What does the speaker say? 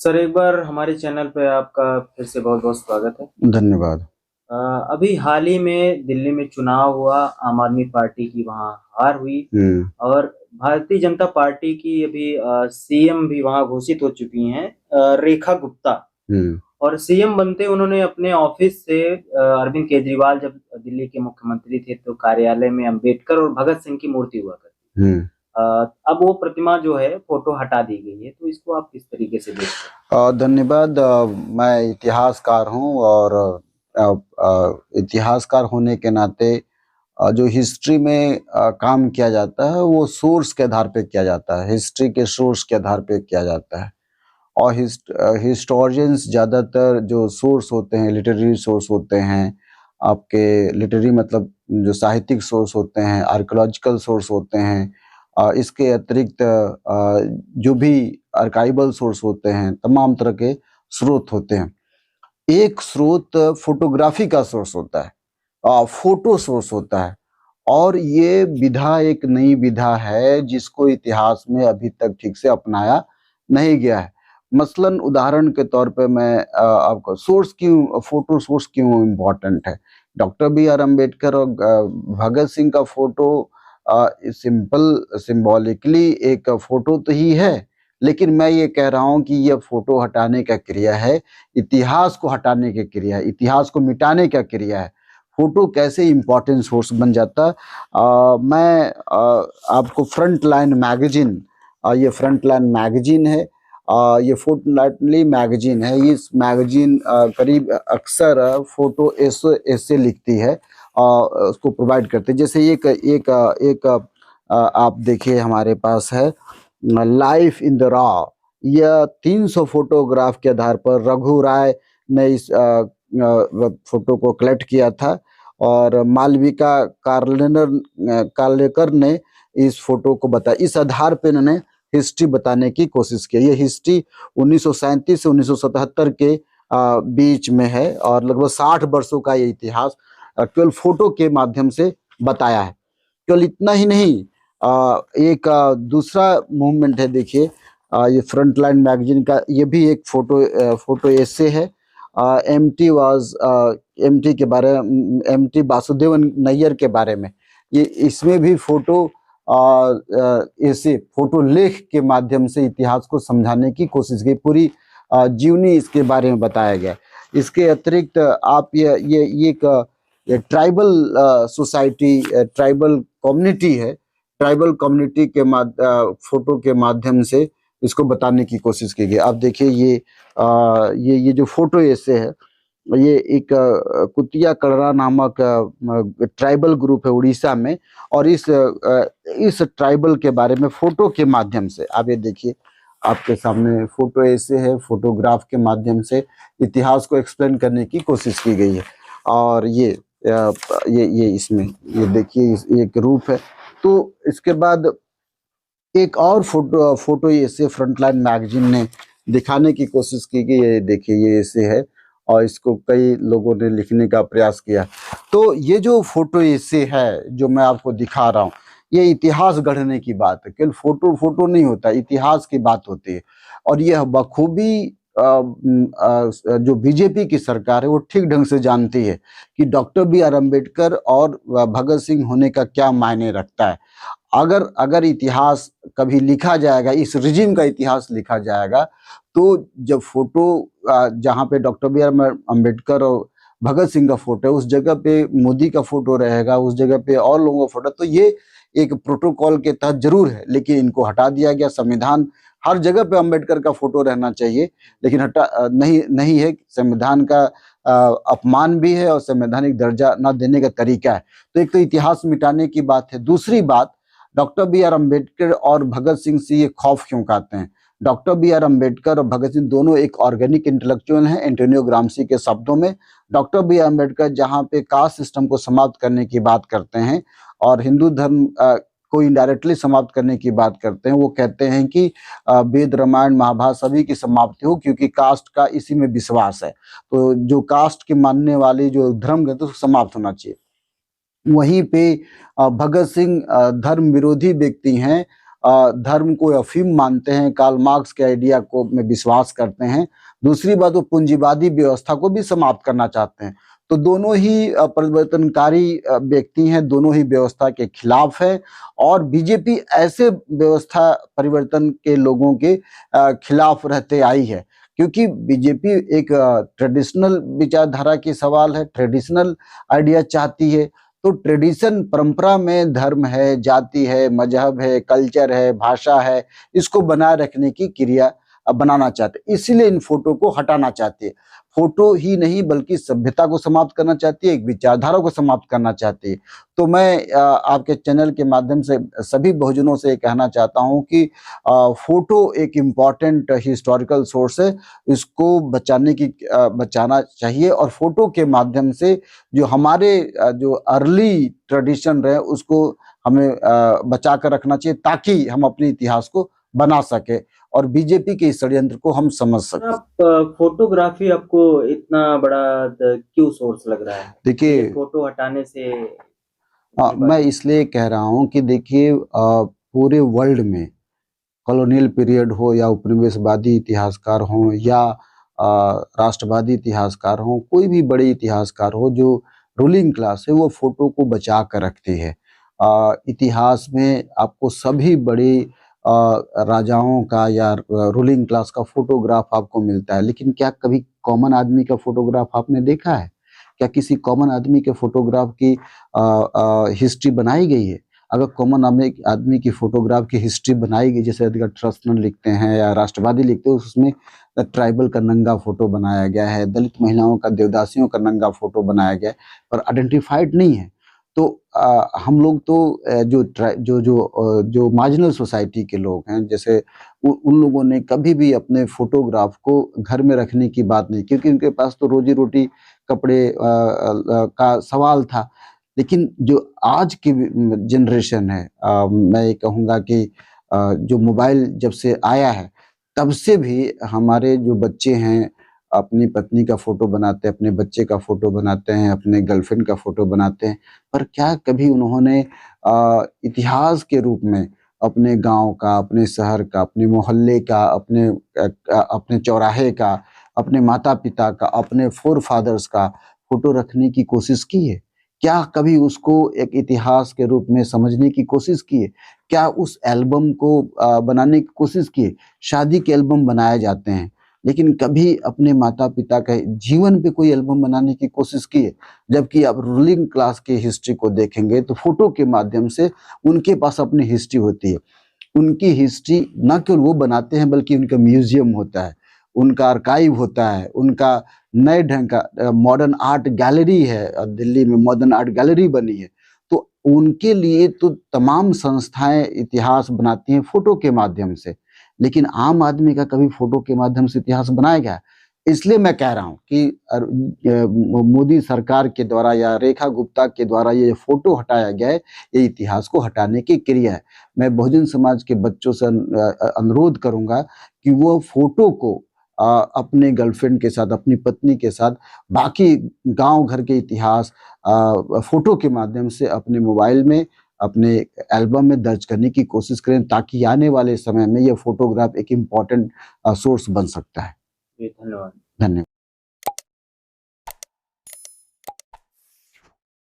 Sir, एक बार हमारे channel पे आपका फिर से बहुत-बहुत स्वागत है। धन्यवाद। अ, अभी हाल ही में दिल्ली में चुनाव हुआ, आम आदमी पार्टी की वहाँ हार हुई हुँ, और भारतीय जनता पार्टी की अभी सीएम भी वहाँ घोषित हो चुकी हैं, रेखा गुप्ता। हुँ। और सीएम बनते उन्होंने अपने ऑफिस से अरविंद केजरीवाल जब दिल्ली के मुख्यमंत्री थे तो कार्यालय में अंबेडकर और भगत सिंह की मूर्ति हुआ करती थी। हुँ। अब वो प्रतिमा जो है फ़ोटो हटा दी गई है, तो इसको आप किस तरीके से देखते हैं? धन्यवाद। मैं इतिहासकार हूँ और इतिहासकार होने के नाते जो हिस्ट्री में काम किया जाता है वो सोर्स के आधार पे किया जाता है, हिस्ट्री के सोर्स के आधार पे किया जाता है। और हिस्टोरियंस ज़्यादातर जो सोर्स होते हैं, लिटरेरी सोर्स होते हैं, आपके लिटरेरी मतलब जो साहित्यिक सोर्स होते हैं, आर्कियोलॉजिकल सोर्स होते हैं, इसके अतिरिक्त जो भी आर्काइवल सोर्स होते हैं, तमाम तरह के स्रोत होते हैं। एक स्रोत फ़ोटोग्राफ़ी का सोर्स होता है, फ़ोटो सोर्स होता है और ये विधा एक नई विधा है जिसको इतिहास में अभी तक ठीक से अपनाया नहीं गया है। मसलन उदाहरण के तौर पे मैं आपको फ़ोटो सोर्स क्यों इम्पोर्टेंट है? डॉक्टर बी आर अम्बेडकर और भगत सिंह का फ़ोटो सिंपल सिम्बॉलिकली एक फ़ोटो तो ही है, लेकिन मैं ये कह रहा हूँ कि ये फ़ोटो हटाने का क्रिया है, इतिहास को हटाने की क्रिया है, इतिहास को मिटाने का क्रिया है। फ़ोटो कैसे इम्पोर्टेंट सोर्स बन जाता मैं आपको फ्रंट लाइन मैगज़ीन ये फ्रंट लाइन मैगज़ीन है ये फोर्टनाइटली मैगज़ीन है। इस मैगज़ीन करीब अक्सर फ़ोटो एसे एसे लिखती है उसको प्रोवाइड करते हैं। जैसे एक आप देखिए हमारे पास है लाइफ इन द रॉ यह 300 फोटोग्राफ के आधार पर रघु राय ने इस फोटो को कलेक्ट किया था और मालविका कार्लेकर ने इस फोटो को बताया। इस आधार पे इन्होंने हिस्ट्री बताने की कोशिश की। ये हिस्ट्री 1937 से 1977 के बीच में है और लगभग 60 वर्षों का ये इतिहास केवल फोटो के माध्यम से बताया है। केवल इतना ही नहीं एक दूसरा मूवमेंट है देखिए ये फ्रंट लाइन मैगजीन का ये भी एक फोटो एसे है एमटी के बारे में एमटी वासुदेवन नैयर के बारे में ये इसमें भी ऐसे फोटो लेख के माध्यम से इतिहास को समझाने की कोशिश की पूरी जीवनी इसके बारे में बताया गया। इसके अतिरिक्त आप ये एक ट्राइबल सोसाइटी ट्राइबल कम्युनिटी है ट्राइबल कम्युनिटी के फोटो के माध्यम से इसको बताने की कोशिश की गई। आप देखिए ये जो फोटो ऐसे है ये एक कुतिया कलरा नामक ट्राइबल ग्रुप है उड़ीसा में और इस ट्राइबल के बारे में फोटो के माध्यम से आप ये देखिए आपके सामने फोटो ऐसे है फोटोग्राफ के माध्यम से इतिहास को एक्सप्लेन करने की कोशिश की गई है और ये इसमें ये देखिए एक रूप है। तो इसके बाद एक और फोटो ऐसे फ्रंटलाइन मैगजीन ने दिखाने की कोशिश की कि ये देखिए ये ऐसे है और इसको कई लोगों ने लिखने का प्रयास किया। तो ये जो फोटो ऐसे है जो मैं आपको दिखा रहा हूँ ये इतिहास गढ़ने की बात है। केवल फोटो नहीं होता इतिहास की बात होती है और यह बखूबी जो बीजेपी की सरकार है वो ठीक ढंग से जानती है कि डॉक्टर बी आर अम्बेडकर और भगत सिंह होने का क्या मायने रखता है। अगर अगर इतिहास कभी लिखा जाएगा इस रिजिम का इतिहास लिखा जाएगा तो जब फोटो जहाँ पे डॉक्टर बी आर अम्बेडकर और भगत सिंह का फोटो है उस जगह पे मोदी का फोटो रहेगा उस जगह पे और लोगों का फोटो तो ये एक प्रोटोकॉल के तहत जरूर है लेकिन इनको हटा दिया गया। संविधान हर जगह पे अम्बेडकर का फोटो रहना चाहिए लेकिन नहीं नहीं है। संविधान का अपमान भी है और संवैधानिक दर्जा न देने का तरीका है। तो एक तो इतिहास मिटाने की बात है। दूसरी बात डॉक्टर बी आर अम्बेडकर और भगत सिंह से ये खौफ क्यों खाते हैं? डॉक्टर बी आर अम्बेडकर और भगत सिंह दोनों एक ऑर्गेनिक इंटेलेक्चुअल हैं एंटोनियो ग्राम्सी के शब्दों में। डॉक्टर बी आर अम्बेडकर जहाँ पे कास्ट सिस्टम को समाप्त करने की बात करते हैं और हिंदू धर्म को इनडायरेक्टली समाप्त करने की बात करते हैं। वो कहते हैं कि वेद रामायण महाभारत सभी की समाप्ति हो क्योंकि कास्ट का इसी में विश्वास है। तो जो कास्ट के मानने वाले जो धर्म ग्रंथ समाप्त होना चाहिए। वहीं पे भगत सिंह धर्म विरोधी व्यक्ति हैं धर्म को अफीम मानते हैं, कार्ल मार्क्स के आइडिया को में विश्वास करते हैं। दूसरी बात वो पूंजीवादी व्यवस्था को भी समाप्त करना चाहते हैं। तो दोनों ही परिवर्तनकारी व्यक्ति हैं, दोनों ही व्यवस्था के खिलाफ है और बीजेपी ऐसे व्यवस्था परिवर्तन के लोगों के खिलाफ रहते आई है, क्योंकि बीजेपी एक ट्रेडिशनल विचारधारा की सवाल है, ट्रेडिशनल आइडिया चाहती है। तो ट्रेडिशन, परंपरा में धर्म है, जाति है, मजहब है, कल्चर है, भाषा है, इसको बनाए रखने की क्रिया बनाना चाहते, इसीलिए इन फोटो को हटाना चाहती है। फोटो ही नहीं बल्कि सभ्यता को समाप्त करना चाहती है, एक विचारधारा को समाप्त करना चाहती है। तो मैं आपके चैनल के माध्यम से सभी बहुजनों से कहना चाहता हूं कि फोटो एक इम्पॉर्टेंट हिस्टोरिकल सोर्स है, इसको बचाना चाहिए और फोटो के माध्यम से जो हमारे जो अर्ली ट्रेडिशन रहे उसको हमें बचा कर रखना चाहिए, ताकि हम अपने इतिहास को बना सके और बीजेपी के इस षड्यंत्र को हम समझ सकें। आप फोटोग्राफी आपको इतना बड़ा क्यों सोर्स लग रहा है? देखिए, फोटो हटाने से मैं इसलिए कह रहा हूं कि देखिए, पूरे वर्ल्ड में कॉलोनियल पीरियड हो या उपनिवेशवादी इतिहासकार हो या राष्ट्रवादी इतिहासकार हो, कोई भी बड़े इतिहासकार हो, जो रूलिंग क्लास है वो फोटो को बचा कर रखती है। इतिहास में आपको सभी बड़े राजाओं का या रूलिंग क्लास का फोटोग्राफ आपको मिलता है, लेकिन क्या कभी कॉमन आदमी का फोटोग्राफ आपने देखा है? क्या किसी कॉमन आदमी के फोटोग्राफ की हिस्ट्री बनाई गई है? अगर कॉमन आदमी की फोटोग्राफ की हिस्ट्री बनाई गई, जैसे अगर ट्रस्टन लिखते हैं या राष्ट्रवादी लिखते हैं, उसमें ट्राइबल का नंगा फोटो बनाया गया है, दलित महिलाओं का, देवदासियों का नंगा फोटो बनाया गया है, पर आइडेंटिफाइड नहीं है। तो हम लोग तो जो मार्जिनल सोसाइटी के लोग हैं, जैसे उन लोगों ने कभी भी अपने फोटोग्राफ को घर में रखने की बात नहीं, क्योंकि उनके पास तो रोजी रोटी, कपड़े का सवाल था। लेकिन जो आज की जनरेशन है, मैं ये कहूँगा कि जो मोबाइल जब से आया है तब से भी हमारे जो बच्चे हैं अपनी पत्नी का फोटो बनाते हैं, अपने बच्चे का फोटो बनाते हैं, अपने गर्लफ्रेंड का फोटो बनाते हैं, पर क्या कभी उन्होंने इतिहास के रूप में अपने गांव का, अपने शहर का, अपने मोहल्ले का, अपने चौराहे का, अपने माता पिता का, अपने फोर फादर्स का फोटो रखने की कोशिश की है? क्या कभी उसको एक इतिहास के रूप में समझने की कोशिश की है? क्या उस एल्बम को बनाने की कोशिश की है? शादी के एल्बम बनाए जाते हैं, लेकिन कभी अपने माता पिता का जीवन पे कोई एल्बम बनाने की कोशिश की है? जबकि आप रूलिंग क्लास की हिस्ट्री को देखेंगे तो फोटो के माध्यम से उनके पास अपनी हिस्ट्री होती है। उनकी हिस्ट्री न केवल वो बनाते हैं बल्कि उनका म्यूजियम होता है, उनका आर्काइव होता है, उनका नए ढंग का मॉडर्न आर्ट गैलरी है, दिल्ली में मॉडर्न आर्ट गैलरी बनी है। तो उनके लिए तो तमाम संस्थाएं इतिहास बनाती हैं फोटो के माध्यम से, लेकिन आम आदमी का कभी फोटो के माध्यम से इतिहास बनाया गया? इसलिए मैं कह रहा हूं कि मोदी सरकार के द्वारा या रेखा गुप्ता के द्वारा ये फोटो हटाया गया है, ये इतिहास को हटाने की क्रिया है। मैं बहुजन समाज के बच्चों से अनुरोध करूंगा कि वो फोटो को अपने गर्लफ्रेंड के साथ, अपनी पत्नी के साथ, बाकी गांव घर के इतिहास फोटो के माध्यम से अपने मोबाइल में, अपने एल्बम में दर्ज करने की कोशिश करें, ताकि आने वाले समय में यह फोटोग्राफ एक इम्पॉर्टेंट सोर्स बन सकता है। जी, धन्यवाद। धन्यवाद।